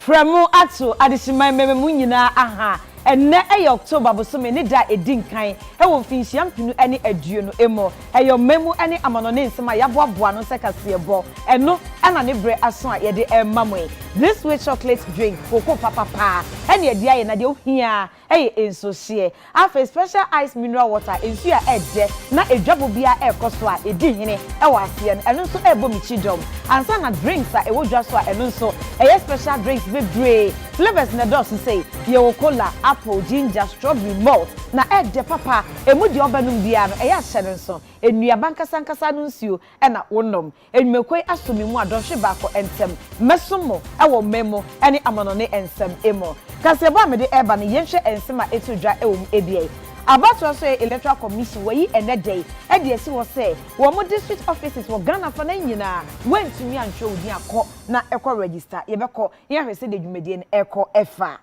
Fremu ato adishima mememu nyina aha enne October bosome ne da edinkan e wo finhia mpinu ene aduo no emo eyo memu ene amanone nsema yaboaboa no sekasebo eno ana ne bre aso a ye de emamwe this way chocolate drink koko papa ene edi aye na de ohia enso hie afa special ice mineral water ensu a ede na edwabo bia ekoso a edi hene wo asie no eno nso ebo michidom ansa na drinks a ewo dwa so a eno nso eye special drinks bebre flavors na dos say ye cola apple ginger strawberry malt na ede papa emudi obanum bia no eye ahye no nso enuaba nkasa no nsuo na wonom enumekoi asomi mu adonhwe baako entem mesomo ewo memo ene amanone ensem emo kasebo amede eba ne yenhwe ensema etudwa ewom ebie abato so electoral commission wayi enedey e de esi wo say wo mo district offices wo Ghana fa na nyina wentumi antwe odi akọ na ekọ register yebekọ ye hwese de dwumadie ne ekọ efa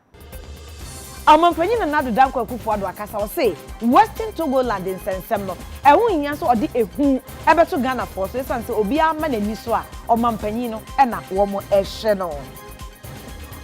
amampanyi na nado danko akufo ado akasa wo say Western Togoland nsensem no ehu nya so odi ehu ebeto Ghana for so sanse obi ama na ni so a omampanyi no na wo mo ehye no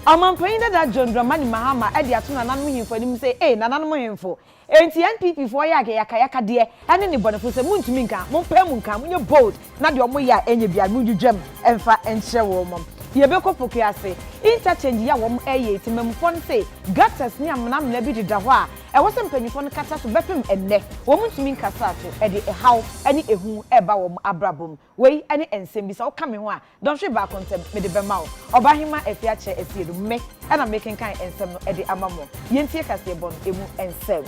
amampanyi da John Dramani Mahama e de ato na nanu himfo ni say nananom himfo enti NPP for yaka de ene ne bonefo se muntumi nka mompam nka munye bold na de omo ya enye bia mudwudwam emfa enhye wo mom yebeko pokuase interchange ya wom eti memfo no se gutters ni amna mna bi dida ho a e wose mpanyifo no kata so bepem enne wo muntumi nka sato e de ehaw ene ehu eba wom abrabom wei ene ensem bi sa wo kame ho a don hwe ba kontem me de bema wo obahima Afia che Asiedu me na making kan ensem no e de amamo yentie kase bon emu ensem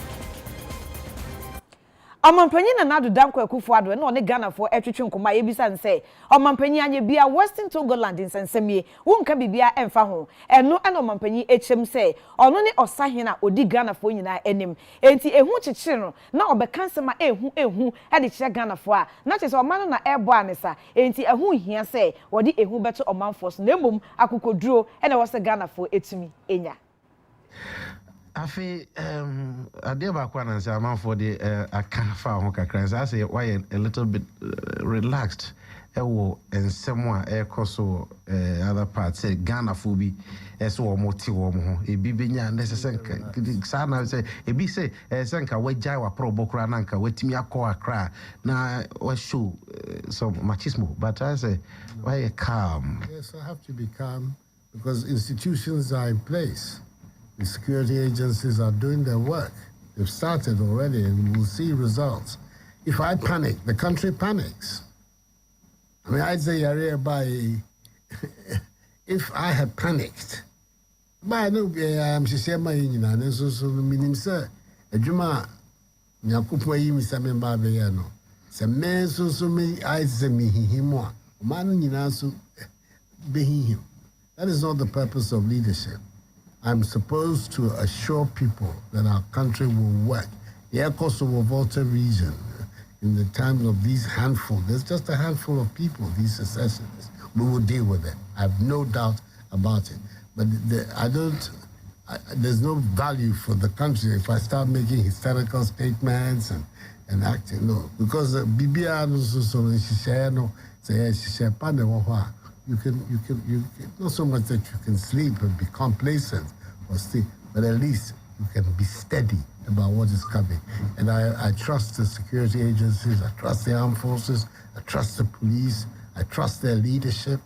Omampanyi na nado danko akufo ado na one Ghana for etwetwe nkoma ye bisa nse omampanyi anye bia Western Togoland nsensemie wonka bibia emfa ho eno na omampanyi echem se ono ne osahena odi Ghana for nyina enim enti ehu chichire no na obekansema ehu e de kire Ghana for a na chese omano na ebo anesa enti ehu hia se wodi ehu beto omanfo so na emom akokoduro na wose Ghana for etumi enya Afia, ade ba kwa na say am for the akafa ho kakran say say why a little bit relaxed ewo ensem a ekoso other part say Ghana for bi eso wo moti wo ho ebi benya necessary sa na say ebi say senka wajai wa pro bokra na nka watimi akọ akra na wa show some machismo but I say why calm. Yes, I have to be calm because institutions are in place. The security agencies are doing their work. They've started already and we'll see results. If I panic, the country panics. I mean, I'd say, if I had panicked, but I know I'm saying my and so meaning, sir, a Juma, Yakupa, Mr. Membabiano. Some men so many eyes say me him more. Man, you know, so be him. That is not the purpose of leadership. I'm supposed to assure people that our country will work. The Kosovo Volta region, in the times of these handful, there's just a handful of people, these secessionists. We will deal with it. I have no doubt about it. But there's no value for the country if I start making hysterical statements and acting. No, because BBR you can not so much that you can sleep and be complacent or sleep, but at least you can be steady about what is coming. And I trust the security agencies, I trust the armed forces, I trust the police, I trust their leadership,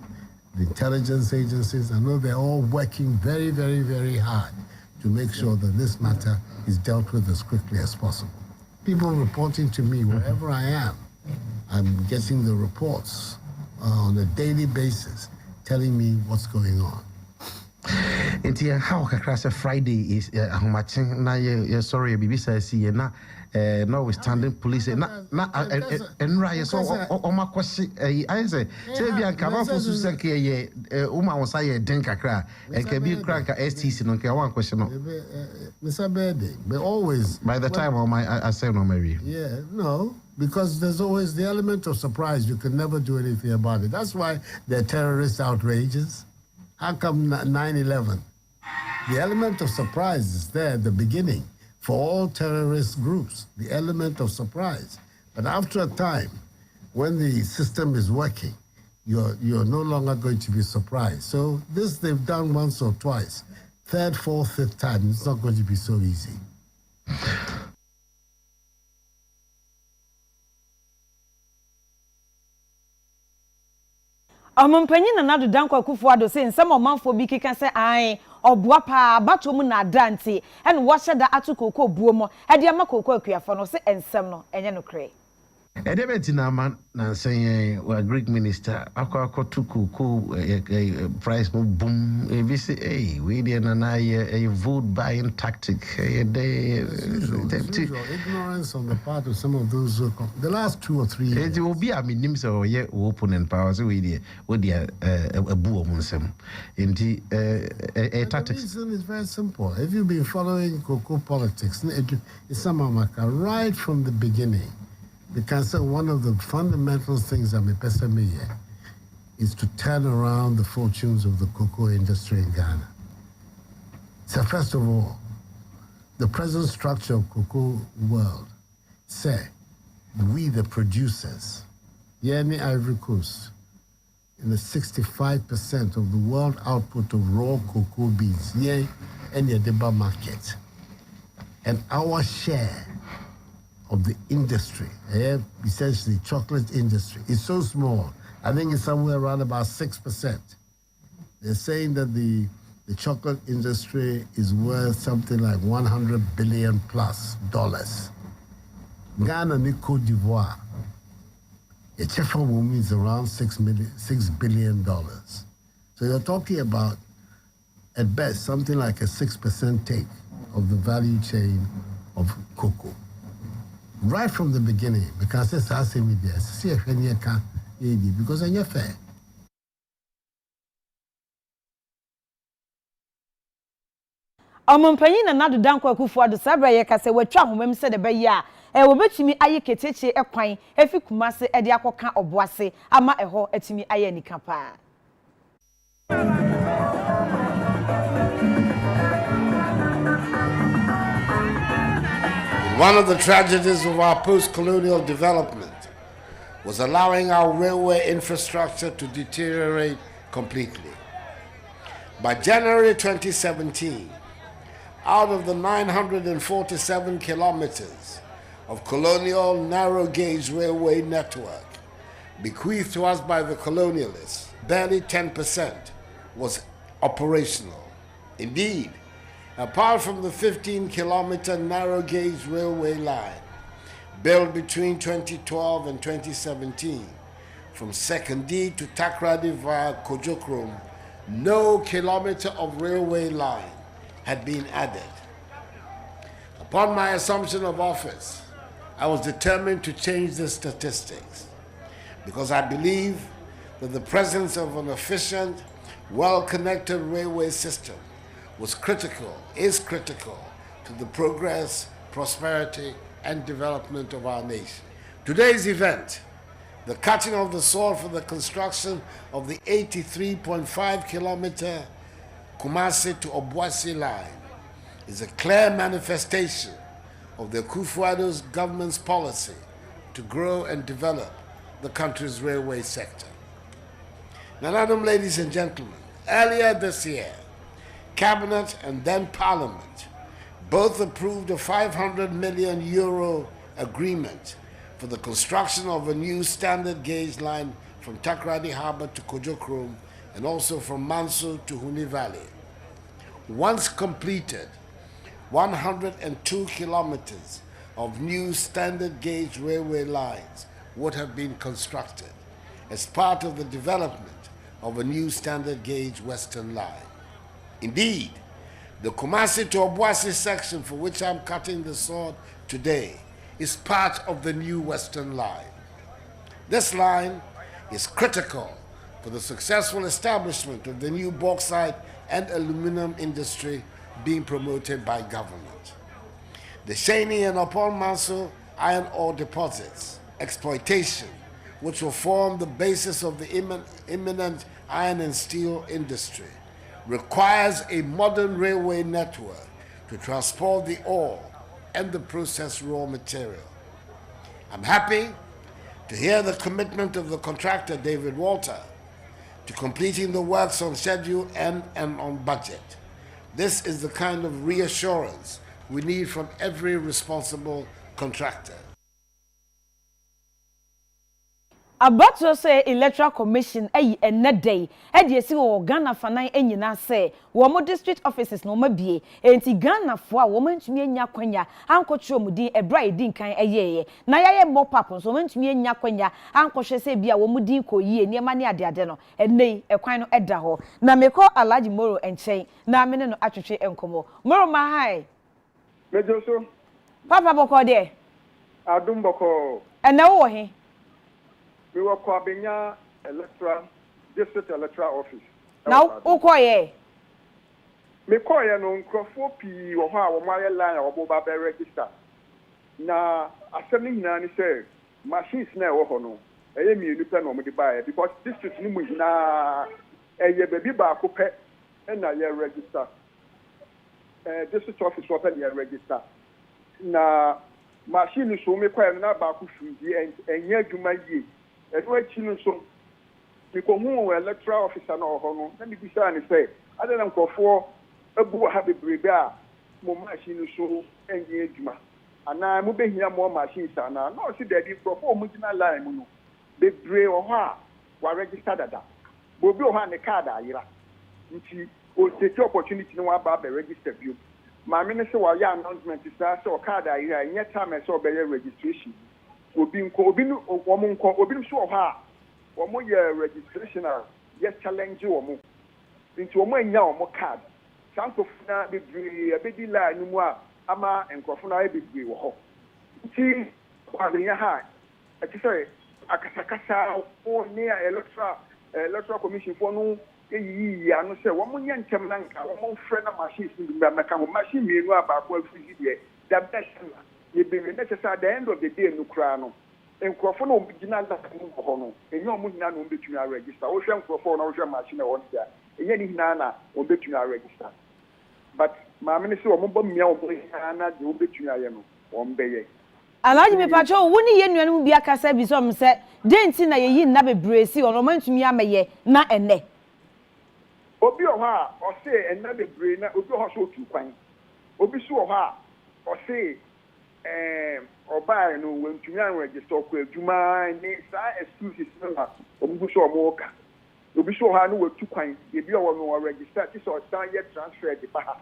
the intelligence agencies. I know they're all working very, very, very hard to make sure that this matter is dealt with as quickly as possible. People reporting to me wherever I am, I'm getting the reports on a daily basis, telling me what's going on. Inti how kakra Friday is ahomachen na ye sorry bibi say see na notwithstanding police na enra ye so omakwose I say bi anka ba fosu senke ye uma wonsa ye den kakra enka bi kranka STC no nka one question no Mr. Bede, but always by the time I say no Mary. Yeah, no, because there's always the element of surprise. You can never do anything about it. That's why there are terrorist outrages. How come 9/11? The element of surprise is there at the beginning for all terrorist groups, the element of surprise. But after a time, when the system is working, you're no longer going to be surprised. So this they've done once or twice. Third, fourth, fifth time, it's not going to be so easy. Omampanyin na nadu danko Akufo-Addo say nsem omanfo bi kika say ai oboa pa batom na dante en wo hye da atukoko buo mo e de ma kokko akuafo no say ensem no enye no kre Edebeti na man na say wa Greek minister akwa tukuku price mo boom we say hey we dey na a vote buying tactic ignorance on the part of some of those the last 2 or 3 years. It will be a minim so ye opponent power so we dey a buo mo nsem enti tactics. The reason is very simple. If you've been following cocoa politics, it's right from the beginning. Because one of the fundamental things I'm a person here is to turn around the fortunes of the cocoa industry in Ghana. So first of all, the present structure of cocoa world say we the producers, Yeni Ivory Coast, in the 65% of the world output of raw cocoa beans, yeah, and the Deba market. And our share of the industry, essentially chocolate industry, is so small. I think it's somewhere around about 6%. They're saying that the chocolate industry is worth something like $100 billion plus. Ghana and Cote d'Ivoire, a chefa woman is around $6 billion. So you're talking about, at best, something like a 6% take of the value chain of cocoa. Right from the beginning, because it's as if with this, because I'm fair. Omampanyin na nadu danko Akufo-Addo sabra ye kase watwa homam se de be ya wo betimi aye keteche ekwan efi kumase e de akoka oboase ama eho atimi aye nika pa. One of the tragedies of our post-colonial development was allowing our railway infrastructure to deteriorate completely. By January 2017, out of the 947 kilometers of colonial narrow-gauge railway network bequeathed to us by the colonialists, barely 10% was operational. Indeed, apart from the 15-kilometer narrow-gauge railway line built between 2012 and 2017 from Sekondi to Takoradi via Kojokrom, no kilometer of railway line had been added. Upon my assumption of office, I was determined to change the statistics because I believe that the presence of an efficient, well-connected railway system is critical to the progress, prosperity, and development of our nation. Today's event, the cutting of the sword for the construction of the 83.5-kilometer Kumasi to Obuasi line, is a clear manifestation of the Akufo-Addo's government's policy to grow and develop the country's railway sector. Now, ladies and gentlemen, earlier this year, Cabinet and then Parliament both approved a €500 million agreement for the construction of a new standard gauge line from Takoradi Harbour to Kojokrom and also from Manso to Huni Valley. Once completed, 102 kilometers of new standard gauge railway lines would have been constructed as part of the development of a new standard gauge western line. Indeed, the Kumasi to Obuasi section for which I'm cutting the sword today is part of the new western line. This line is critical for the successful establishment of the new bauxite and aluminum industry being promoted by government. The Shani and Upon Manso iron ore deposits exploitation, which will form the basis of the imminent iron and steel industry, requires a modern railway network to transport the ore and the processed raw material. I'm happy to hear the commitment of the contractor, David Walter, to completing the works on schedule and on budget. This is the kind of reassurance we need from every responsible contractor. Abato say electoral commission ayi enedey e de esi wo Ghana fanan enyina say wo mo district offices no mabie enti Ghana fo a wo mantumi anya kwanya ankotwe omudin ebra edin kan eyeye na yaye mop up so mantumi anya kwanya ankohwe say bia wo mudin koyie niema ne ade no enei ekwan no eda ho na meko Alhaji Moro enchen na amene no atwetwe enkomo Moro ma hai Mejoso Papa boko de Adum boko ene wo he we were Kwabenya electoral district electoral office. Now, Okoye. Me call ya no nkrofo pi wo ha wo mare line wo bo ba register. Na asemi hina ni say machines na wo ho no. Eye mi enu pe no mo de buy because district ni mu hina eye baby ba ko pe na ye register. District office wo pe ye register. Na machine so me kwa na ba ko fuji enye adwuma yi. Edo achinu so because electoral officer na oho no me bisa ni say adana nkofo abu ha bebrebe a mo machine so enye adwuma ana mo behia mo machine sana na o si dedi nkofo mo gina line mu no bebre oho a wa register dada bobi oho ne card ayira nti o take opportunity no wa ba register bio ma me ne se wa ya announcement sa o card ayira enye time e so be registration obi no omo nko obi no so ha omo ye registration a ye challenge omo nti omo anya omo card sanko funa bebre abedi line mu a ama enkofo na bebre wo ho nti kwanya ha ati say akasakasa o ne electoral commission for no eyi anu say wo nya ntem na nka wo frɛ na machine sin bi meka ho machine mienu aba ko afiji de da best ye be necessary at the end of the day no kra no enkrofo no original da kan ho no enye omo hina no betumi a register wo hwe enkrofo no wo hwe machine won dia enye ni hina na wo betumi a register but ma me se omo bɔ mmia wo hina na de wo betumi a ye no won beye Alhaji me pacho woni ye nuanu bi aka sa bi so m se denti na ye yi na bebresi ono mantumi ameye na ene obi o ha o se ena bebre na obi o ha so tu kwan obi so o ha o se oba no wentumi an register ko adwuma ni sa excuses na obu so omoka obi so ha no wetu kwan ye bi o no register ti so stand yet transfer the pa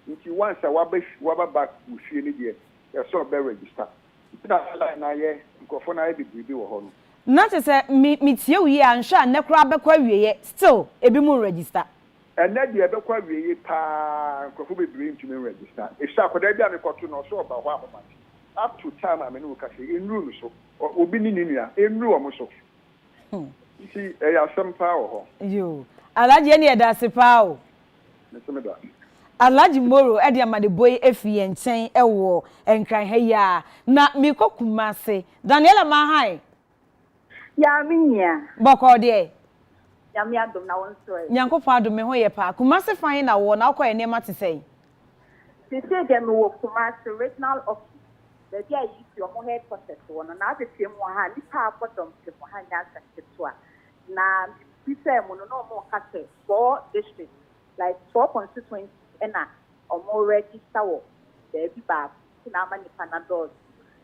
nti once a waba back ufie ni de ya so be register na ye nkofo na be bibi wo ho no na te se mi tie wi anhwa ne kra bekwa wieye still ebi mu register ena de bekwa wieye pa nkofo be bibi ntumi register e sha koda bia me koto no so oba ho amama up to time I mean ka say enru so obi ni nua enru omo so nti e ya sampa wo ho yo Alhaji ene eda sepa o me se me da Alhaji Moro e de amade boy Afia nchen e wo enkran ha ya na mi kokuma se Daniela Mahai ya minya boko de ya mi adom na won so Nyankopon adom me ho ye pa kuma se fan na wo na akoye nema te sei se dem wo kuma se regional office the dia yi your mo headquarters one na the team one ha ni pa bottom te mo ha nya sakte to na bisa mo no mo ka se 4 districts like 4 constituencies and or register wo there be ba na mani panadol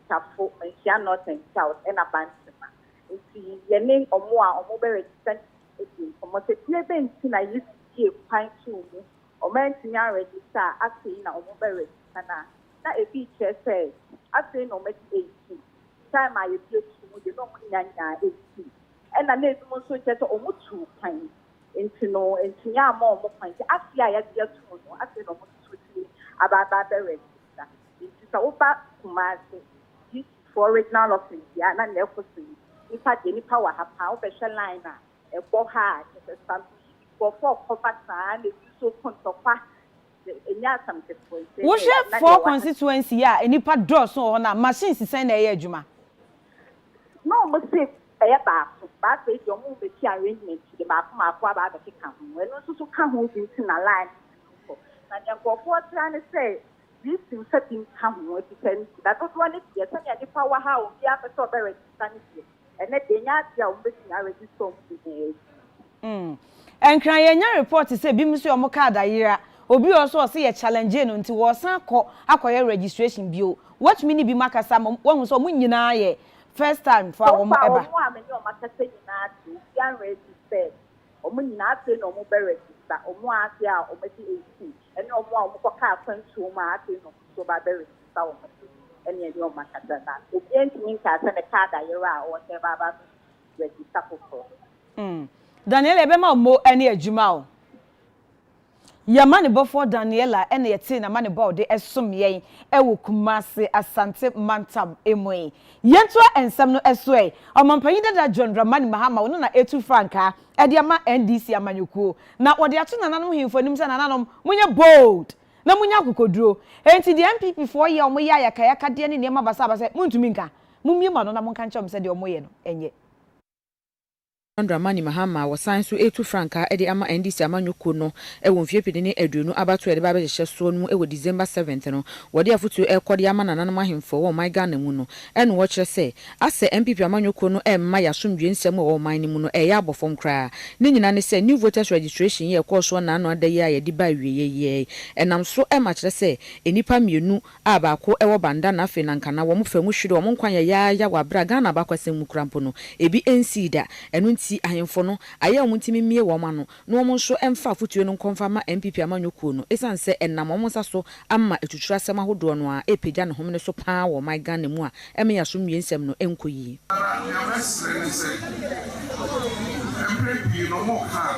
tafo mentia north and south and abansema nti ye ne omo be register eti omo se tie be nti na yi tie kwan to mu omo ntia register afei na omo be register na ebi che say afei na omo 18 time I be to mu de no mo nyanya 18 and na ebi mo so che to omo tu kwan nti no ntia ma omo kwan afia ya de to no afei na omo about the register. It's over Kumasi, for original office, yeah, and then if I didn't power have power special liner, a boha, some for 4 copper and so contopa. Wo hwe 4 constituency ya enipa draw so ho na machines send na ejuma no mo say e ba say your move be arrangement the ba kuma akwa ba be ka ho eno so ka ho bi na line na yankofo try say this thing setting come with because that was one is yes and the power how we have to be register and then they nya dia o be register Enkran yenya report say bi mu so omo card ayira obi also say ye challenge no nti wo san akoye registration bio what mini bi makasa wo so mo nyina ye first time for wo mo eba omo ameni o makasa nyina to yan register omo nyina say no mo be register omo ase a omo di 18 ene omo a omo ka kwantu ma ase no so ba be register omo ene ene o makasa na obi entimi ka say ne card ayira o se ba register for Daniela ebema mo ene adwuma o Yamani before Daniela ene yete na mani ba de esom yen ewo Kumase Asante Mantam emoyi yento ensem no esoe omampanyi dada John Dramani Mahama wono na etu franka e de ama NDC amanyukuo na wode ato nananom himfonim se nananom munye bold na munya kokoduro enti de MPP for ye omo ya yakayaka de ne nema basa muntumi nka mumie ma no na monka nchom se de omo ye no enye Dramani Mahama wasan so etu franka ede ama NDC amanyuko no ewo mfiepede ne aduonu abato ede ba be hye so no ewo December 7th no wode afutu ekode ama nananom ahemfo wo my Ghana mu no ene wo kire se ase MPP amanyuko no emma yasomdwe nsem wo man ni mu no eya abofom kra ne nyina ne se new voters registration ye course na no adaye a ye di ba wieye enam so emma kire se enipa mienu abako ewo banda na afi nanka na wo mfamu hwire wo nkwan ya wabra Ghana bakwasem mu krampo no ebi ensida enu si ahemfo no aye omuntimi mie wo ma no no mo nso emfa futuo no konfa ma MPP amanyukuo no esanse enam mo nsa so amma etutura asem ahodo no a epeja ne homne so paa wo my Ghana mu a eme yaso mwiensem no enkoyi MPP no mo ka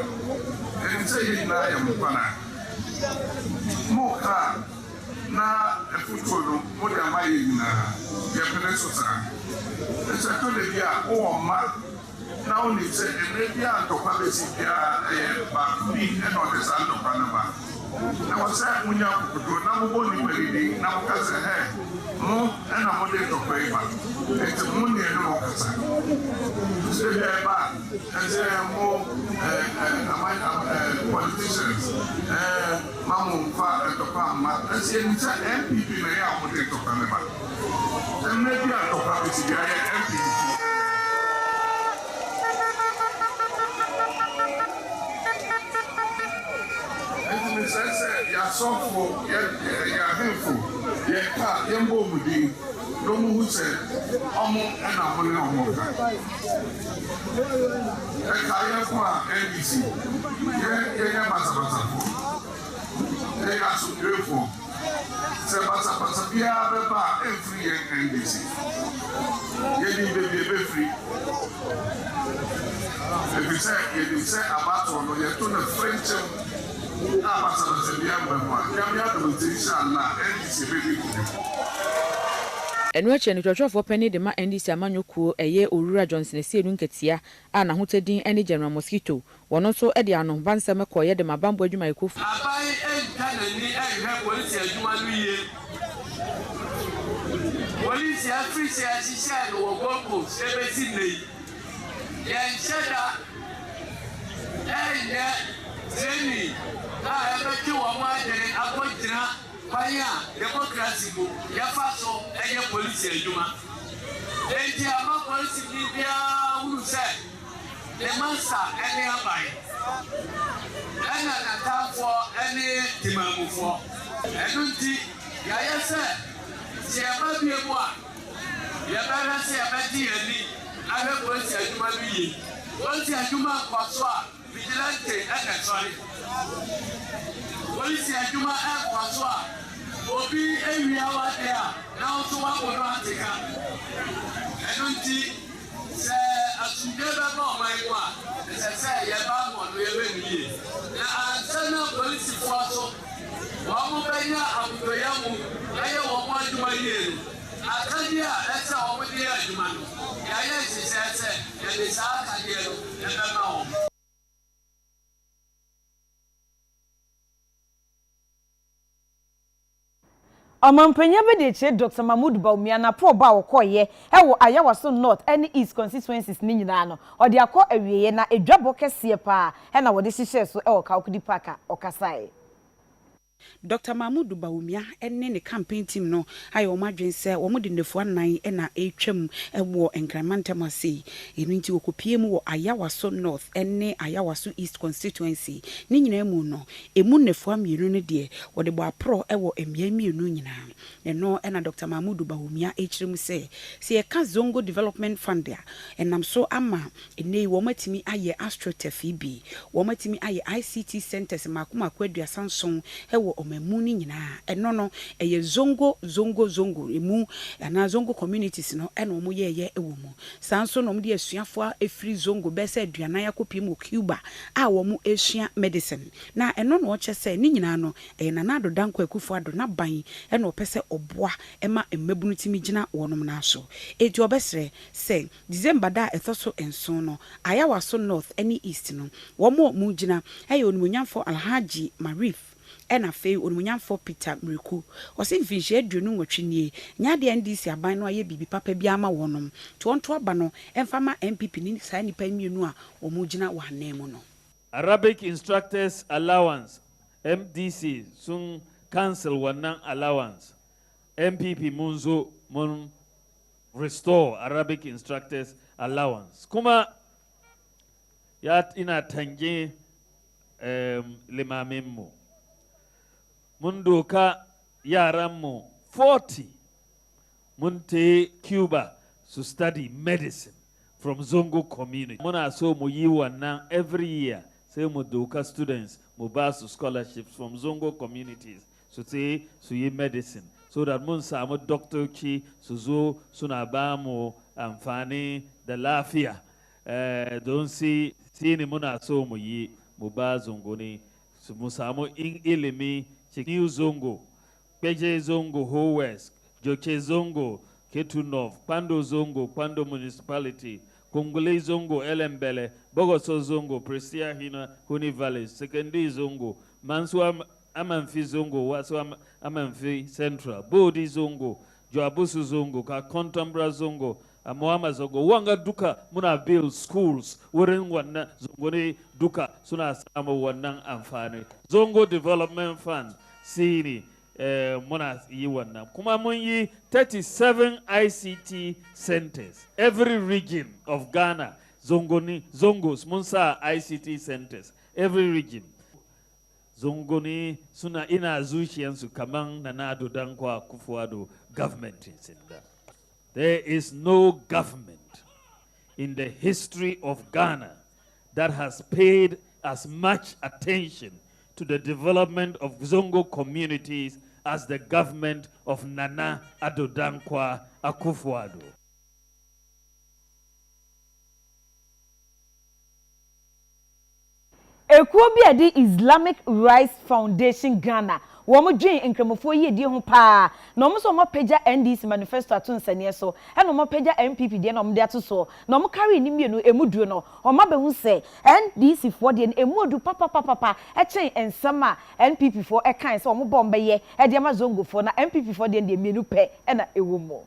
ense yi na ya mpana mo ka na efutuo no mo de amaye nyina ya pene so sa ese to le bia o ma na only say Arabia and Topabesi ba bi and on the sand of Panama. Now I said when you have to go to now because more and I'm going to pay back. It's a money and no casa. Say back and say more politicians, Mamu Fa and Topama, and say MPP may have to take to Panama. And maybe I Topabesi, MPP. Ya sofo ya hemfo ya ka yembo mudi no mu huse omo na ho na omo ka ya kwa NBC ya basa ya so grefo se basa bia beba every NBC ya di be free if you say about no ya to na French enu ache ni twotwofo pani de ma NDC amanyukuo eye Owura Johnson Asiedu nketia a na hotedin ene General Mosquito wono so e de ano bansem koye de mabambo adwuma ekofu abai enkanani ehwe police adwuma no ye police africe asisia no wogo ebesi nei ye ncheda Jenny, I have a two or one day appointed by democracy, Yafaso, and your police, Yuma. Then the amount policy who said the master and the abai. And an attack for any Timamu for. I don't think, Yaya said, she might be a one. Yabara say a Betty and me, I have police at Yuma. Once a Yuma Paswa. Vigilante and sorry. Police Juma and Paswa. Obi area out there. Now to one will not take up. I don't think as you never know my one. As I say, your mom will be. Now send up police force. Wamubenya Abuyamu. I want to my year. I tell you, that's our way. Yes, he said, and it's our idea. And now. Omampanya be de che Dr. Mahmoud Baumia na pro ba okoye e wo Ayawaso North any East constituencies ni nyina no o de akọ awieye na edwabo kese pa e na wo de hihye so e wo Kaukudi Park okasai Dr. Mahmoud Bawumia ene ne campaign team no aye o madwen se wo mo de nefo anan na etwam ewo enkramantamase enu nti okopie mu wo Ayawaso North ene Ayawaso East constituency ni nyina mu no emu nefo amienu ne de wo de bo apro ewo emia mienu nyina eno na Dr. Mahmoud Bawumia echirem se ye ka Zongo Development Fund ya enam so ama ene wo matimi aye astroturf wo matimi aye ICT centers makuma kwadua sanson ewo omemu ni nyina eno no eye zongo emu ana zongo communities no eno omo ye ewo mu sanso no de asuafo efri zongo bese aduana yakopi mu Cuba a wo mu esua medicine na eno no oche se ni nyina no na ado danko akufo ado na ban eno opese oboa ema emmebunu timi gina wonom na so eti obesre se December da ethoso enso no Ayawaso North any East no wo mu gina eyo onumunyamfo Alhaji Marif ena fe onumunyamfo Peter Mriku osi mfinhye aduonu nwotwenie nyade NDC aban no aye bibi papa bi ama wonom to aba no emfama MPP ni sa nipa mienu a omugina wa hanemu no. Arabic Instructors Allowance MDC sun cancel wannan allowance. MPP munzo mun restore Arabic Instructors Allowance. Kuma ya ina tange limaminmu. Mun doka yaranmu 40 mun te Cuba to study medicine from Zongo community. Muna so mu yi wannan every year. Say mu doka students mu ba su scholarships from Zongo communities. So say su yi medicine. So that mun samu doctorci su zo suna ba mu amfani da lafiya. Don si ne muna so mu yi mu ba Zongo ne. Mu samu ilimi New Zongo, Peje Zongo, Ho West, Joche Zongo, Ketu North, Pando Zongo, Pando Municipality, Kongole Zongo, Elembele, Bogoso Zongo, Prestia Hina, Huni Valley, Secondary Zongo, Mansua Amanfi Zongo, Wasu Amanfi Central, Bodi Zongo, Joabusu Zongo, Contombra Zongo, Amoama Zongo, Wanga Duka, Muna build schools, Wurin Wana, Zongone Duka, Suna Sama Wanang Amfani, Zongo Development Fund, Sini, Muna Yiwana. Kuma Munyi, 37 ICT centers, every region of Ghana, Zongos, Munsa ICT centers, every region. Zongoni, Suna Ina Zushi and Sukamang, Nanado Dankwa Kufuado government is in that. There is no government in the history of Ghana that has paid as much attention to the development of Zongo communities as the government of Nana Addo Dankwa Akufo-Addo. Ekuo bi ade Islamic Rights Foundation Ghana womo dwen enkramofo yi die ho pa na omo so mo pagya NDC manifesto ato nsane so e no mo pagya MPP die na omo de ato so na omo carry ni mienu emuduo no omo behu se NDC fo de emudu papa e chen ensama NPP fo e kan se omo bombe ye e de ma zongo fo na MPP fo de mienu pe e na ewomo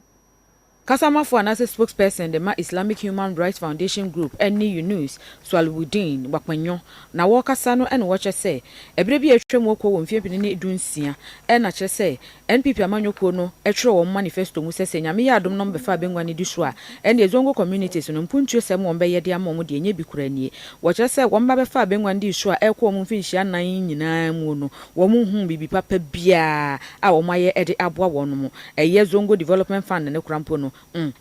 Kasama for another spokesperson, the Ma Islamic Human Rights Foundation Group, Eni Yunus, Swalwudin, Wakwanyo, na Wakasano and Watcher say, a baby a tremoko when Fiapini Dunsia, and Nature say, NPP Amanyoko no, a true manifesto Musa saying, Yamia dom number Fabian Wani Duswa, and the Zongo communities on Puntu Samon Bay Diamo de Nebukreni. Watcher said, one Baba Fabian Wani Duswa, Elko Munfish, 9 Muno, woman whom be Papa Bia, our Maya Eddie Abwa Wonomo, a year Zongo Development Fund and a crampono.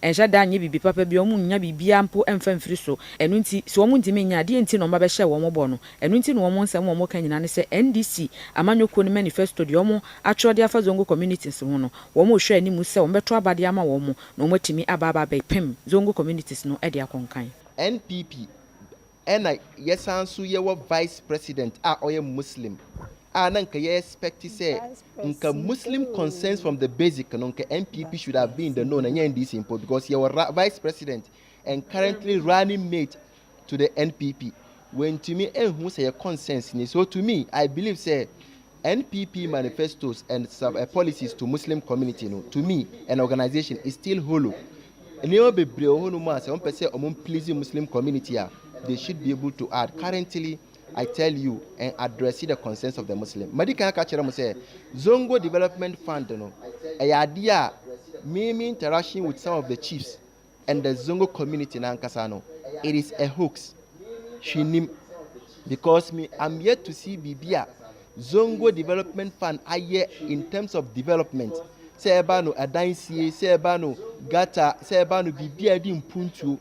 Enja da nye bibi papa bi omu nya bibia mpo emfamfiri so enu nti so omu ntimi nya de nti no mba be hye wo mo bo no enu nti no omu nsem wo mo kan nyina ne se NDC amanyoko ne manifesto de omu atwode afa Zongo communities ho no wo mo hwe ani mu se wo beto abade ama wo mo no mo timi ababa be pem Zongo communities no e de akonkan NPP ena yesansu ye wo vice president a oye Muslim nanka ye expect say nka Muslim concerns from the basic nka MPP should have been the known and NDC impo because you were vice president and currently running mate to the NPP when to me who say a consensus so to me I believe say NPP manifestos and policies to Muslim community no to me an organization is still hollow and you be no ma say one person pleasing Muslim community they should be able to add currently I tell you, and address the concerns of the Muslim. Medical catcher say Zongo Development Fund, no, a idea, me interaction with some of the chiefs and the Zongo community in Ankasano. It is a hoax. Because I'm yet to see Bibia Zongo Development Fund aye in terms of development. Say ebano adansie, say ebano gata, say ebano Bibia di mpuntu.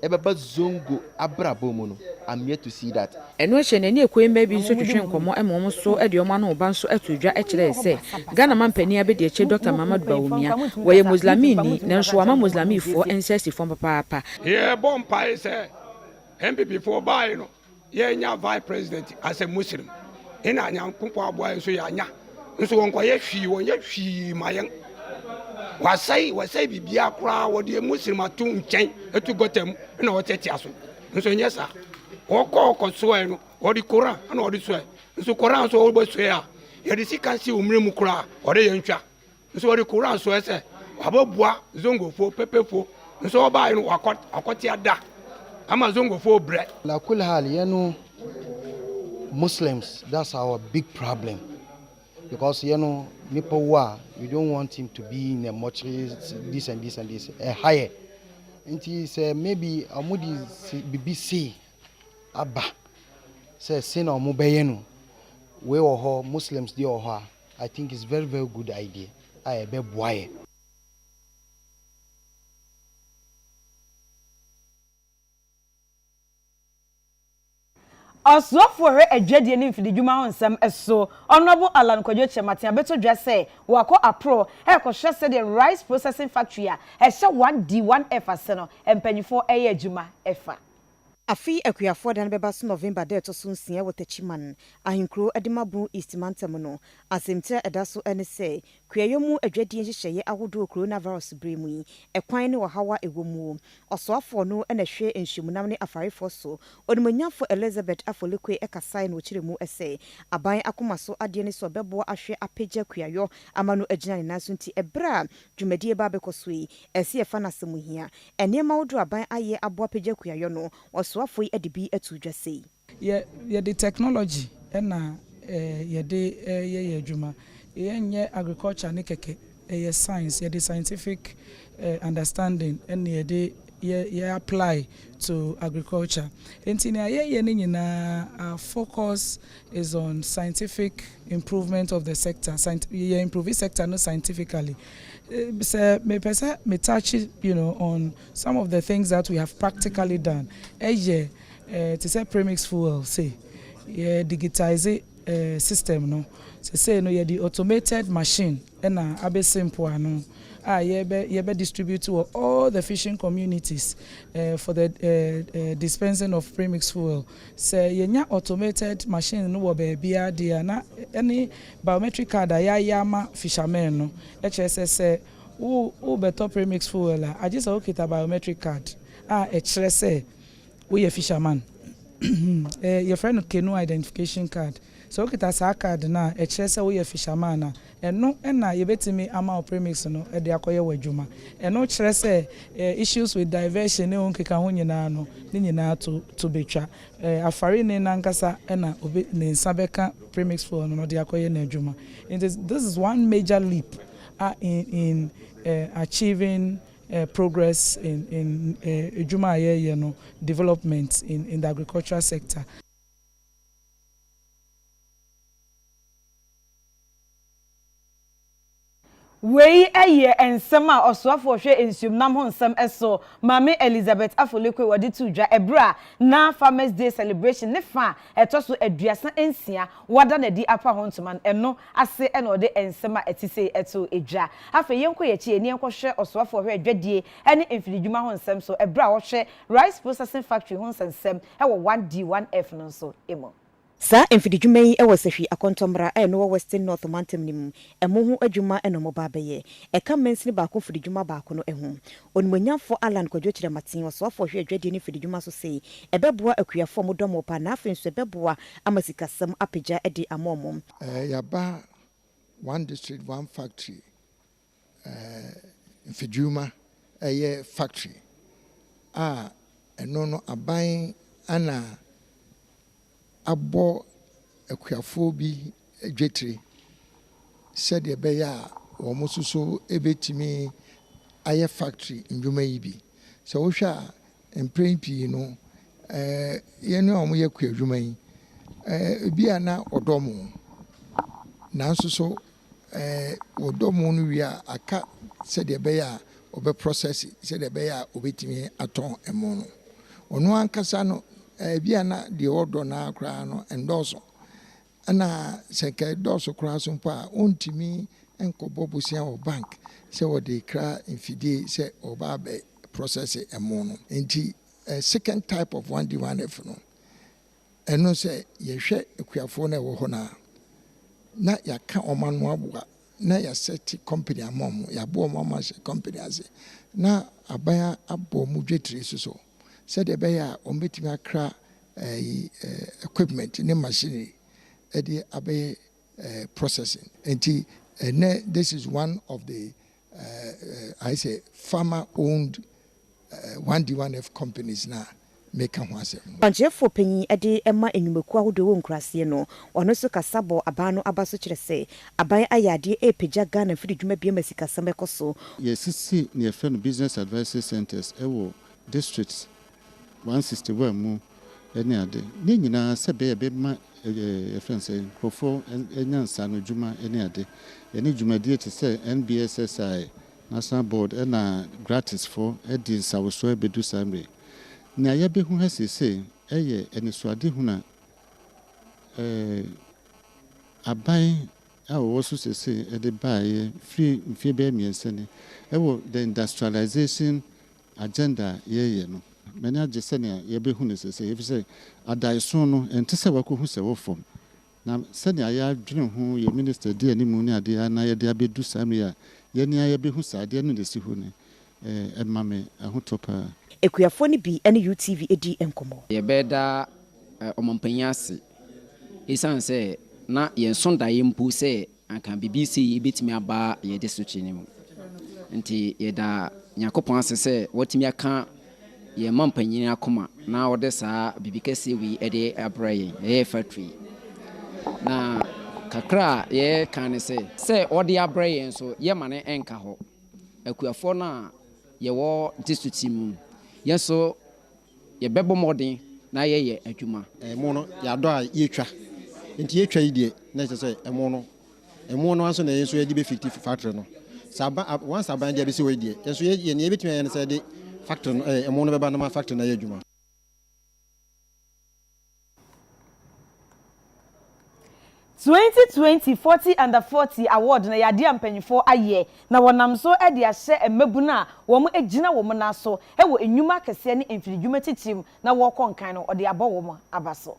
Ebaba Zongo abrabomo no. I'm yet to see that. Eno ehye nani ekwe mba nso twetwe nkomo emo so ede omo no ba nso atodwa ekire se Ghana mampani abedi eche Dr. Mamadou Bawumia woye Muslimini nanso ama Muslimifo ensesifo papa. Ye bompa se MPP for buy no. Ye nya vice president as a Muslim. Ina nya nkumpo aboa so ya nya. Nso wonko ye hwi mayen. Wasai bibia kra wo de Muslim atu nchen etu gotem na wo tete aso. Nso nyesa. Oko so e no, wo di Quran na wo di so e. Nso Quran so wo bo so ya. Ye di sika si umremu kra, wo de yentwa. Nso wo di Quran so e se, wabobua zongofo pepefo. Nso wo ba no akoti ada. Amazongo for bread. La kulhal, you know, Muslims, that's our big problem. Because, you know, Nipawa, we don't want him to be in a mortuary, this and this and this, higher. And he said, maybe Amudi BBC, Abba, says, Sina Mubayenu, we or her, Muslims, they or her. I think it's very, very good idea. I be boy. Osofo hwe adwadie ne mfidi dwuma ho nsem eso honorable Alan Kwadwo Chemate abeto dwa say wako apro e ko hwe se the rice processing factory a e hye 1D1F ase no empanyifo eye adwuma efa Afi Akyere dan beba so November de to so nsia wotachiman ahinkro adimabu East Mantam no asemte eda so ene say kuayomu adwadie hyehyeye ahodo coronavirus bremu yi ekwan ne wahawa ewomu osoafo no ene hwe enhyemunam ne afarefo so onimanyafo Elizabeth Afolekwe ekasai no kiremu ese aban akomaso ade ne so bebo ahwe apagya kuayo amano agina ne naso nti ebra dwumadie ba bekoso yi ese efa nasemuhia enema wodo aban aye abo apagya kuayo no soafo edibi atudwa sei ye the technology na ye de ye adwuma ye nye agriculture ne keke ye science ye the scientific understanding and ye de ye apply to agriculture entina ye ne nyina focus is on scientific improvement of the sector ye improve sector no scientifically me touch, you know, on some of the things that we have practically done. To say premix fuel, say, digitize system, no. To say no, the automated machine, and abe simple, no. Be distribute to all the fishing communities for the dispensing of premix fuel. Say yenya automated machine no be dia na any biometric card yama fishermen no. HSS who better premix fuel I just okay ta biometric card HSS we a fisherman your friend no identification card so okay ta sa card na HSS we a fisherman eno na yebetimi ama premix no e de akoye wadwuma eno kire se issues with diversion ne onkeka ho nyina no ne nyina to betwa afare ne nankasa na obi ne nsabeka premix fuel no de akoye na adwuma. This is one major leap in achieving progress in adwuma ye no development in the agricultural sector. Wei eye ensema osoafo hwe ensium nam ho nsem eso mame Elizabeth Afolekwe wadi tudwa ebra na Farmers Day celebration ne fa etoso aduasa ensia wada na di apa ho ntoma eno ase ena ode ensema etise eto edwa afa yenko ye chi eni enko hwe osoafo hwe adwadie ene emfididwuma ho nsem so ebra wo hwe rice processing factory ho nsem ewo 1D1F no so emo Sa emfididwuma yi ewo sehwi akontomra no Western North Mantam nim emo ho adwuma eno mo babaye eka mensini ba ko fididwuma ba ko no ehu onimanyafo Alan Kwadwo Chemate osoafo hwe adwadie ni fididwuma so sei ebeboa akuafo mo domo pa na afenso ebeboa amasikasam apagya edi amomom yaba one district one factory fididwuma factory eno no aban ana abo akuafo bi adwetire said the beya or Mosuso ebetimi aye factory in Jumaibi. So Osha and praying you know, omuye kwe Jumai, Biana or Domo. Nanso so, Odomo Nuria, aka said the beya obe process, said the beya obetimi aton emono. Ono ankasano, Biana the order na crano and also. Ana seke doso kra so mpa ontimi enkobo busia o bank se wo de kra infidie se oba be process emo no enti second type of 1D1F no eno se ye hwe ekuafo na wo ho na ya ka omano aboa na ya set company amom ya bo mama se company ase na abaya abo mu dwetire so se de be ya ombetimi akra equipment ne machinery the abe processing. And this is one of the I say farmer-owned 1D1F companies now. Make a once. Banjefo penyi ede ema enyumeku ahodo wo nkrase no ono so kasabo abano abaso kire se aban ayade epeja Ghana firi dwuma bia masika samekoso. Yes near friend business advisory centers ewo districts 161 mu ene ade ni nyina se be ma friends profo enyansa no dwuma ene ade ene dwumadi te se NBSSI National Board na gratis for edi sawoso ebedu samre na ya behu ha sese eye ene suade hu na aban awo so sese ede bae free mfie be miensene ewo the industrialization agenda ye no many agese ne ya behu ne sese ye say adaiso no ente se wakohu se wo fom na se ne aya dwene ho ye minister di animu ne ade na ye de abedu samre ya ye ne aya behu sa ade no de si hu ne emame ahotopa ekuafo ni bi ene UTV edi enkomo ye beda omompanya ase isanse na ye sonda ye mpu se anka BBC ebetimi aba ye district ni mu nti ye da nyakopon ase se wotimi aka ye mampanyin akoma na wode saa bibikase wi ede abraye ye factory na kakra ye kan se ode abraye nso ye mane enka ho akuafo na ye wo district mu yeso ye bebo modern na ye adwuma emo no ya do a ye twa nti ye twa idie na se emo no aso na yeso ye di be 50 factory no saba once aban dia be se we die yeso ye ne betimi ye ne se de factory no emo no beba na factory na ye adwuma 2020 40 under 40 award na yade ampanyifo aye na wonam so e de ahye emabuna wo mo agina wo mo na so e wo enwuma kese ne emfidwuma titim na wo konkan no ode abo wo mo abaso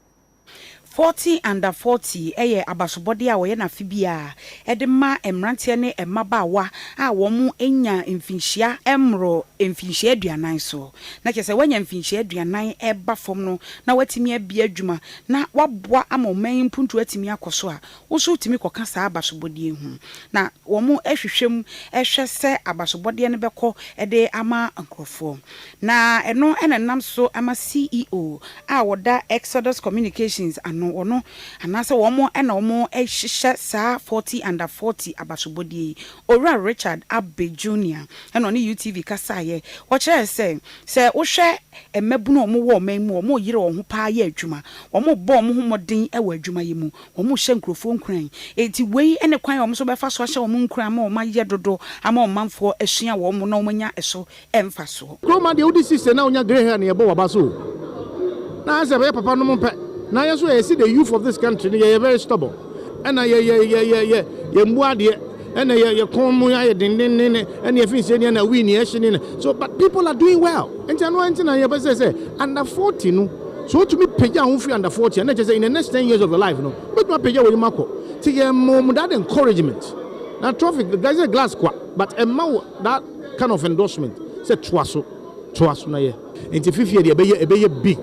40 under 40 eye abasobode a woye na fibia edema emrantie ne emabawa a wo mu enya mfinhia emro mfinhia aduanan so na kese wanya mfinhia aduanan eba fom no na watimi abia adwuma na waboa amoman mpuntu atimi akoso a wo so timi koka sa abasobode hu na wo mu ehwehwem ehwese abasobode ne beko ede ama ankrofo na eno enenam so ama CEO a woda Exodus Communications ono anase womo ena womo ehihye sa 40 under 40 abasobodi ora Richard Abbe Jr. ena oni UTV kasaye wo kire se wohwe emabunu omo wo manmu omo yire wo ho pa ya adwuma omo bo omo homodin ewa adwuma yemu omo hye nkrofo nkran enti wei ene kwan omo so befa so hye omo nkran ma omo ye dodo ama omanfo asua wo omo na omo nya eso emfa so kroma de odi sise na onya grey hair na ye bo wabaso na se be papa no mpe now you see the youth of this country, they are very stubborn. And you muade, and you come and you finish and you win. So, but people are doing well. And you say under 40, no. So to me, pay under 40, and just say in the next 10 years of your life, no. But my pay with Marco. See, that encouragement. Now, traffic, the guys are glass quack, but that kind of endorsement. Say twaso na ye. And if you be big.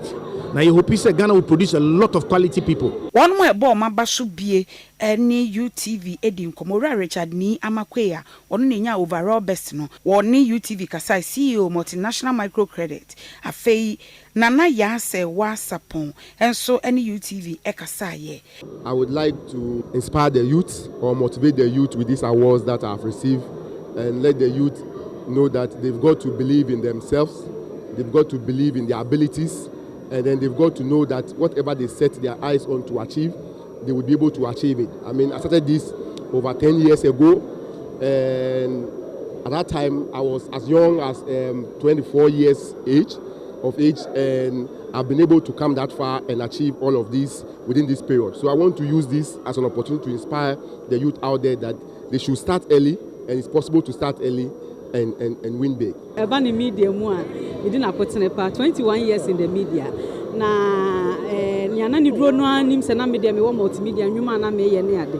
Now you hope say Ghana will produce a lot of quality people. One more ball maba so bie any UTV Edim Komora Richard ni Amakweya onu nya overall best no woni UTV kasai CEO multinational microcredit afei nana ya se wasapon enso any UTV ekasaye. I would like to inspire the youth or motivate the youth with these awards that I've received and let the youth know that they've got to believe in themselves, they've got to believe in their abilities, and then they've got to know that whatever they set their eyes on to achieve, they will be able to achieve it. I mean, I started this over 10 years ago, and at that time I was as young as 24 years of age, and I've been able to come that far and achieve all of this within this period. So I want to use this as an opportunity to inspire the youth out there that they should start early, and it's possible to start early and win big. Urban media within a 21 years in the media. Na nyana ni dro no anim se na media me wo multimedia nwuma na me ye ne ade.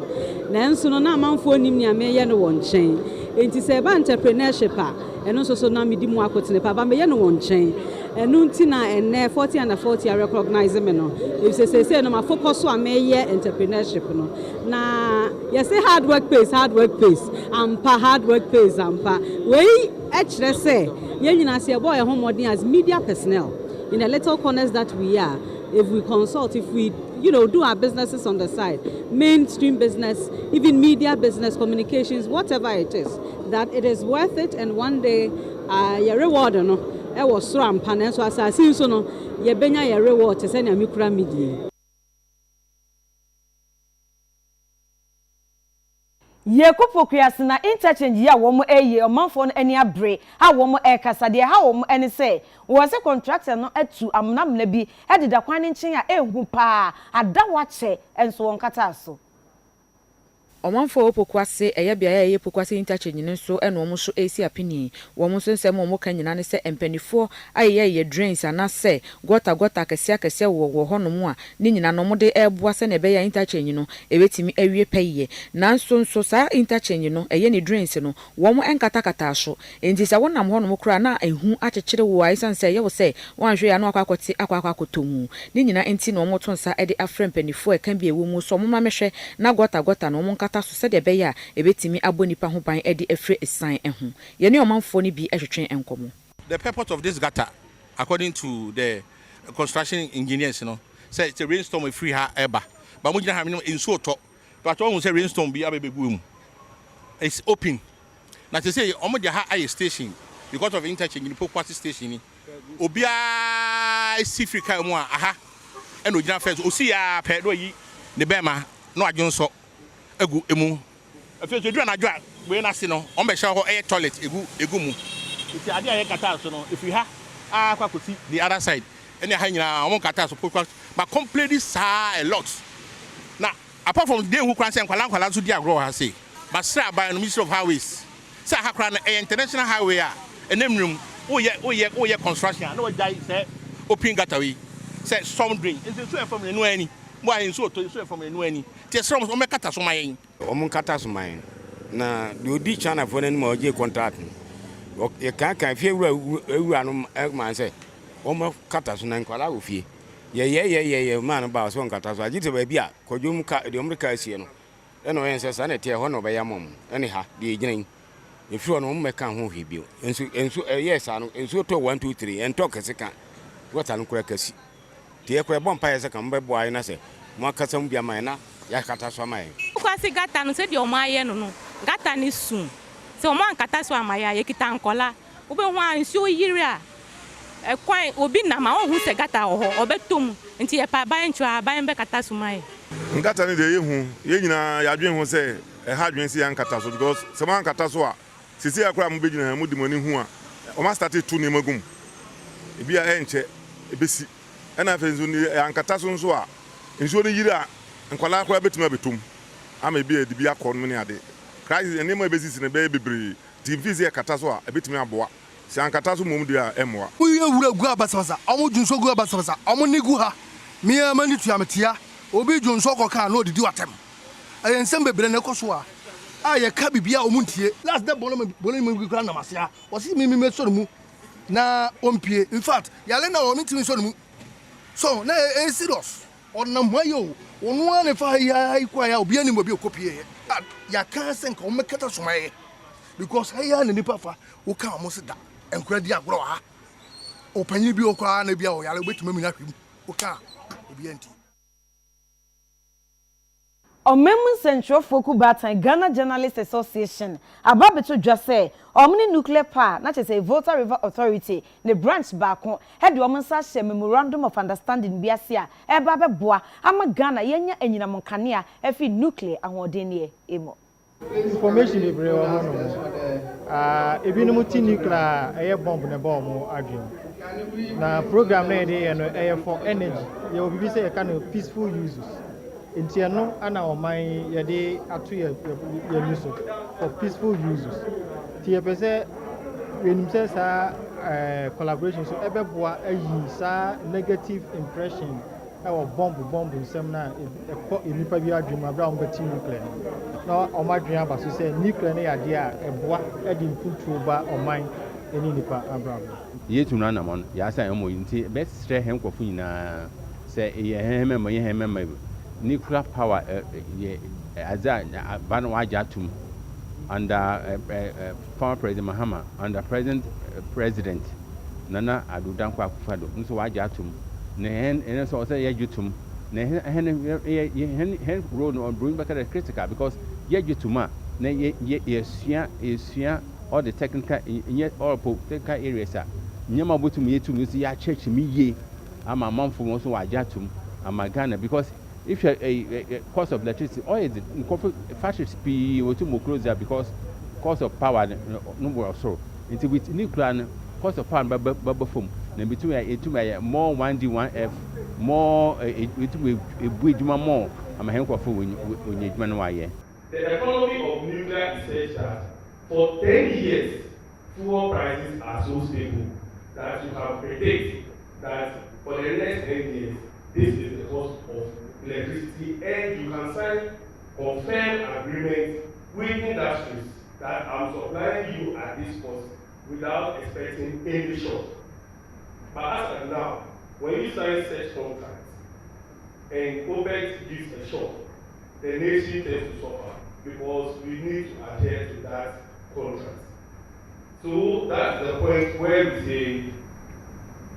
Na enso no na amanfo nim ne me ye ne won chen. Enti se ba entrepreneurship a eno so na me di mu akotene pa ba me ye ne won chen. Eno nti na ene 40 and 40 I recognize me no. If say no ma focus so me ye entrepreneurship no. Na you say hard work pays. Ampa hard work pays ampa. We actually say ye nyina se boy e homodin as media personnel. In the little corners that we are, if we consult, if we, do our businesses on the side, mainstream business, even media business, communications, whatever it is, that it is worth it, and one day, your reward, it was so and so as I see so no, your benya your reward to send a micro media. Ye kopo kwiase na interchange ya wo mo eye omanfo no ani abre ha wo mo e kasa de ha wo mo ene se wo se contractor no atu amnamna bi ededa kwan nchen a ehu pa ada wache enso won kata so Omanfo opokwase eya bia ya opokwase interchange nso ene omo so esi apini wo mo so nsem omo kan nyina ne se empanifo aye drains ana se gota kese wo honom a ne nyina no mo de eboa se ne be ya interchange no ebetimi awie peye nanso sa interchange no eye ne drains no wo mo enkata so enti se wonam honom kura na ehu akekere wo aisan se ye wo se wanhwe ya no akwakote akwakotomu ne nyina enti no mo tonsa ede afrempanifo e kan bia wo mu so mo mamehwe na gota no mo so said the beya ebetimi abonipa ho ban ede efre esan eho ye ne omanfo ni bi ehwetwen enkomo. The purpose of this gutter, according to the construction engineers, say it's a rainstorm with free eba, but we have in so top, but almost a rainstorm be boom. It's open. Now to say almost the high station because of interchange in the Pokwati station obia see free car mo aha and we first osia pe do yi ne bema no adwon so egu emu afia so dua na dua we na se no on be sha ho air toilet egu mu iti ade aye kata so no if we ha akwakosi the other side any ha nyina on kata so Pokwati but completely sa a lot now apart from dey who kwan say kwala so di agro ha say but sra by no Ministry of Highways say ha kra na international highway a enemnum oye construction na we jai say open gataway say some drain is so from no any why in so to so from no any te sra mo kata so mayen o mo kata so mayen na do di chana for any mo je contract e kan fie ewura no man say o mo kata so na nkwala ofie ye man ba so kata so agite ba bia kodwum ka de omrika asie no e no yen say sa na te ho no be ya mom ene ha de gyina if you no make kan ho hwebio enso yes ano enso to 1 2 3 en talk se kan what an kura kasi te e kura bon pa se kan be boy na se mo akasam bia man na ya kata so man kwasi gata no se de o maye no gata ni sun se o man kata so amaya ye kita nkola obe ho anso yiri a e kwan obi na ma ohun se gata ho obetom nti ye pa ban chwa ban be kata so man ngata ni de ye hu ye nyina ya dwen ho se e ha dwen si ya nkata so because se man kata so a sisi akura mu begina mu dimoni hu a o ma start tu ne magum e bia enche ebesi ena fenzu ni ankata so nso a nso ni yiri a nkwala akura betima betum ama bia di bia kon ne ade crisis ene ma ebesi ne be bebre tivisi e kata so a ebetimi aboa si ankata so mum dia emwa uye wura gu abasabasa omo junso gu abasabasa omo nigu ha miya mani tuametia obi junso ko kan no didi watem ayensem bebre ne koso a aye ka bibia omuntie last day bono me kura na masia o si me so mu na ompie in fact yale na o ntimi so mu So na serious on na mwayo onu ane fa ya ikwa ya obi ani mobi okopie ya kan sen ka o mekata somaye because ya na nipa fa wo ka mo se da enkura di agro ha opanyi bi okwa na bia o yare obetuma mi na hwem wo ka obi anti Omemu Central Foku Batan Ghana Journalists Association ababeto dwase omni nuclear power na chese Volta River Authority ne branch baako he de omensa hye memorandum of understanding biase a eba beboa ama Ghana yenya anyinam kanea efi nuclear ahoden ne emo information bebre o hano ebinum ti nuclear eye bomb ne bomb adwem na program na ede no eye for energy ye obibi say e can peaceful uses inti no ana oman ye de ato ye use for peaceful uses ti e pese wenim say sa collaboration so ebeboa ayi sa negative impression our bomb nsem na enipa bi adwuma abra on beti nuclear na o madwun aba so say nuclear na yade a eboa edi mpuntro ba oman eni nipa abra yetu na na mon ya san emo nti best stress hen kwafo nyina say ye hemema nuclear power aza ban waja tum under former president Mahama under present president Nana Adu Dankwa Akufo-Addo nso waja tum na hen so say yejutum na hen role on bring back the critical because yejutuma na ye all the technical all technical areas nyama botum yetum so ya church mi ye ama manfo mo so waja tum ama Ghana because if a cost of electricity or is factories be to more closer because cost of power no more so until with nuclear cost of power bubble foam then between more 1D 1F more a bridgema more I'm a handful when you man why the economy of nuclear is such that for 10 years fuel prices are so stable that you can predict that for the next 10 years this is the cost of electricity, and you can sign confirmed agreement with industries that I'm supplying you at this cost without expecting any short. But as of now, when you sign such contracts and OPEC gives a short, the nation tends to suffer because we need to adhere to that contract. So that's the point where we say,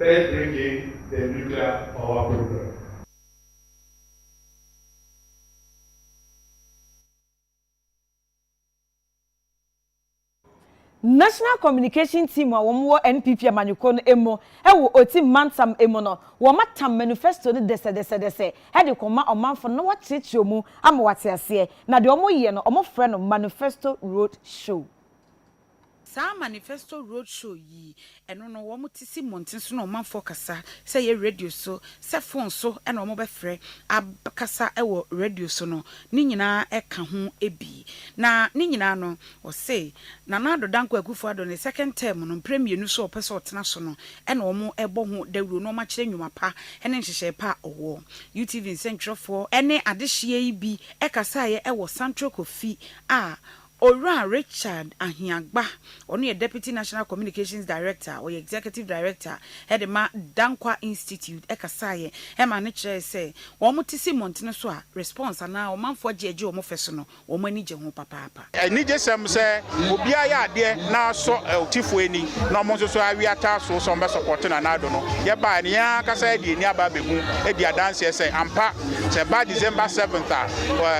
let's bring in the nuclear power program. National Communication Team a wo NPP amanyuko no emo wo oti mantam emo no wo matam manifesto no dese he de koma omanfo no wo cheche mu ama wate ase na de omo ye no omo frɛ no manifesto road show. Sa manifesto road show yi eno no wo mutisi monten so no man kasa say ye radio so say phone so ena wo befrɛ abakasa ewo radio so no ni nyina eka ho ebi na ni nyina no wo say Nana Ado Dankwa Akufo-Addo ne second term no premier so opese otena so no ena wo ebo ho dawuro no ma kire nwuma pa ene nhyehyɛ pa owo UTV Central for ene adehye yi bi ekasa ye ewo Central Kofi a Ora Richard Ahiagba, only a Deputy National Communications Director or Executive Director, Hedema Dankwa Institute, Ekasaye, Emma Nature say, Womutisi Montenoswa, response and now man for Jejo Mofessono, or Manija Papa. I need just some say, Ubia, dear, now so Tifueni, no Monso, we are so some supporting and I don't know. Yaba, Niaka said, Niaba Bebu, Edia Dance, say, Ampa, say by December 7th,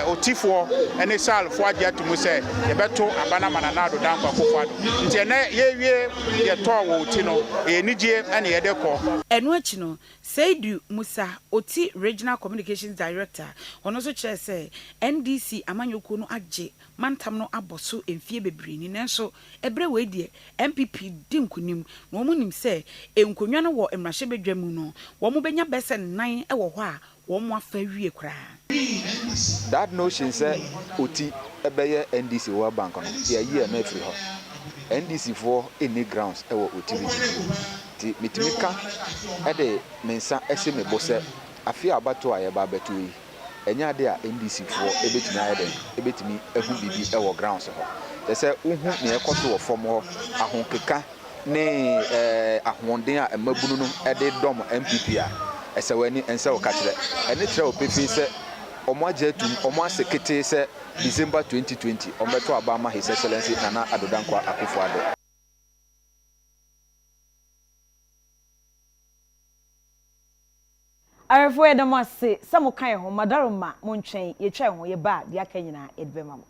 or Tifo, and a sal for Jet to say. Beto abana mananado Dankwa Akufo-Addo nti na ye to wo ti no enije ene ye de ko enu achi no Asiedu Musa oti Regional Communications Director ono so kire say NDC amanyoko no age mantam no aboso emfie bebre ni nenso ebre we die MPP di nkunim na omo nim say enkonwa no wo emrahye bedwam no wo mo benya bese 9 e wo ho a wo mo afa wie kra. That notion say oti ebeye NDC World Bank on the year na free ho NDC for any grounds e wo oti ti mitimika e de mensa ese me bose Afia abato aye ba beto yi enya de a NDC for ebetimi aye ebetimi ehu bibi e wo grounds ho they say uhu ne ekoto wo form ho ahonkeka ne ahonden a emabunu no e de dom MPP a ɛsɛ wani ɛnsɛ wo ka kyerɛ ɛne kyerɛ wo pefi sɛ ɔmo agye atum ɔmo ase ketee sɛ December 2020 ɔmbɛto aba ama His Excellency Nana Addo Dankwa Akufo-Addo. Arefo edam ase sɛ mo kan ho madaroma mo ntwɛn ye twɛn ho ye ba de aka nyina edbema mo